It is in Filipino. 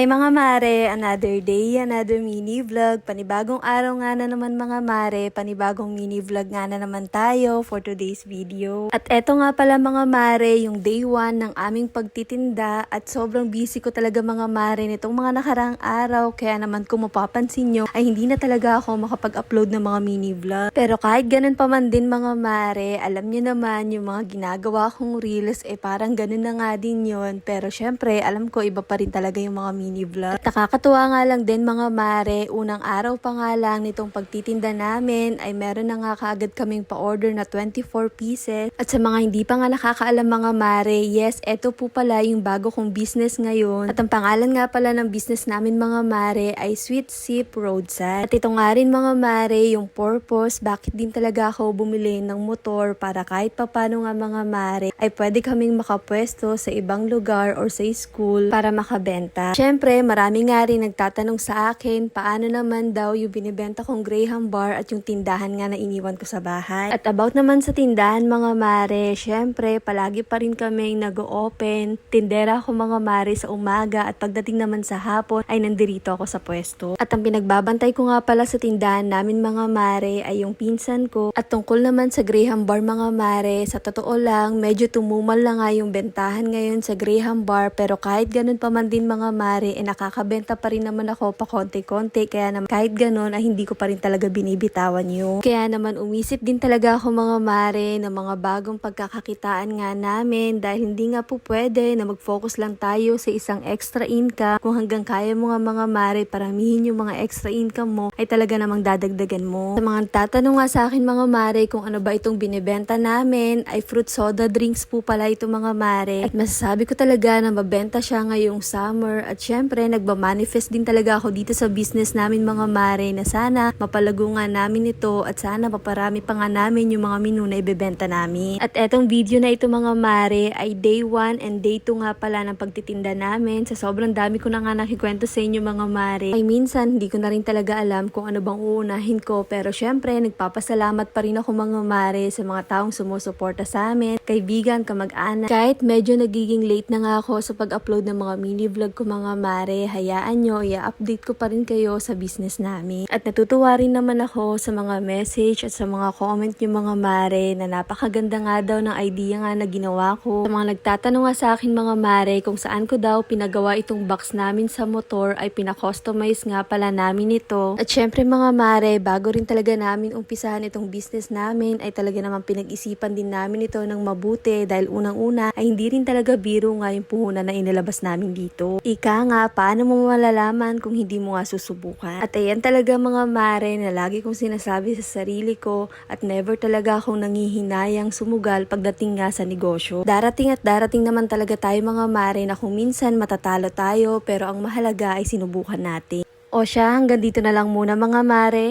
Hi mga mare, another day, another mini vlog. Panibagong araw nga na naman mga mare, panibagong mini vlog nga na naman tayo for today's video. At eto nga pala mga mare, yung day 1 ng aming pagtitinda at sobrang busy ko talaga mga mare nitong mga nakaraang araw. Kaya naman kung mapapansin nyo ay hindi na talaga ako makapag-upload ng mga mini vlog. Pero kahit ganun pa man din mga mare, alam nyo naman yung mga ginagawa kong reels parang ganun na nga din yun. Pero syempre alam ko iba pa rin talaga yung mga mini vlog. At nakakatuwa nga lang din mga mare, unang araw pa nga lang nitong pagtitinda namin ay meron na nga kaagad kaming pa-order na 24 pieces. At sa mga hindi pa nga nakakaalam mga mare, yes, eto po pala yung bago kong business ngayon. At ang pangalan nga pala ng business namin mga mare ay Sweet Sip Roadside. At ito nga rin mga mare, yung purpose, bakit din talaga ako bumili ng motor para kahit papano nga mga mare ay pwede kaming makapwesto sa ibang lugar or sa school para makabenta. Siyempre, marami nga rin nagtatanong sa akin paano naman daw yung binibenta kong Graham bar at yung tindahan nga na iniwan ko sa bahay. At about naman sa tindahan mga mare, siyempre, palagi pa rin kaming nag-open. Tindera ako mga mare sa umaga at pagdating naman sa hapon ay nandirito ako sa pwesto. At ang pinagbabantay ko nga pala sa tindahan namin mga mare ay yung pinsan ko. At tungkol naman sa Graham bar mga mare, sa totoo lang, medyo tumumal na nga yung bentahan ngayon sa Graham bar, pero kahit ganun pa man din mga mare, nakakabenta pa rin naman ako pa konti-konti, kaya naman kahit ganun ay hindi ko pa rin talaga binibitawan yun. Kaya naman umisip din talaga ako mga mare ng mga bagong pagkakakitaan nga namin, dahil hindi nga po pwede na mag-focus lang tayo sa isang extra income. Kung hanggang kaya mo nga mga mare paramihin yung mga extra income mo, ay talaga namang dadagdagan mo. Sa mga tatanong nga sa akin mga mare kung ano ba itong binibenta namin, ay fruit soda drinks po pala ito mga mare. At masasabi ko talaga na mabenta siya ngayong summer. At syempre, nagmamanifest din talaga ako dito sa business namin mga mare na sana mapalago nga namin ito at sana maparami pa nga namin yung mga menu na ibebenta namin. At etong video na ito mga mare ay day 1 and day 2 nga pala ng pagtitinda namin. Sa sobrang dami ko na nga nakikwento sa inyo mga mare, ay minsan hindi ko na rin talaga alam kung ano bang uunahin ko. Pero syempre, nagpapasalamat pa rin ako mga mare sa mga taong sumusuporta sa amin, kaibigan, kamag-anak. Kahit medyo nagiging late na nga ako sa pag-upload ng mga mini vlog ko mga mare, hayaan nyo, i-update ko pa rin kayo sa business namin. At natutuwa rin naman ako sa mga message at sa mga comment nyo mga mare na napakaganda nga daw ng idea nga na ginawa ko. Sa mga nagtatanong nga sa akin mga mare kung saan ko daw pinagawa itong box namin sa motor, ay pina-customize nga pala namin ito. At syempre mga mare, bago rin talaga namin umpisahan itong business namin, ay talaga naman pinag-isipan din namin ito ng mabuti, dahil unang-una ay hindi rin talaga biro nga yung puhunan na inilabas namin dito. Ika nga, paano mo malalaman kung hindi mo nga susubukan? At ayan talaga mga mare na lagi kong sinasabi sa sarili ko, at never talaga akong nangihinayang sumugal pagdating nga sa negosyo. Darating at darating naman talaga tayo mga mare na kung minsan matatalo tayo, pero ang mahalaga ay sinubukan natin. O siya, hanggang dito na lang muna mga mare.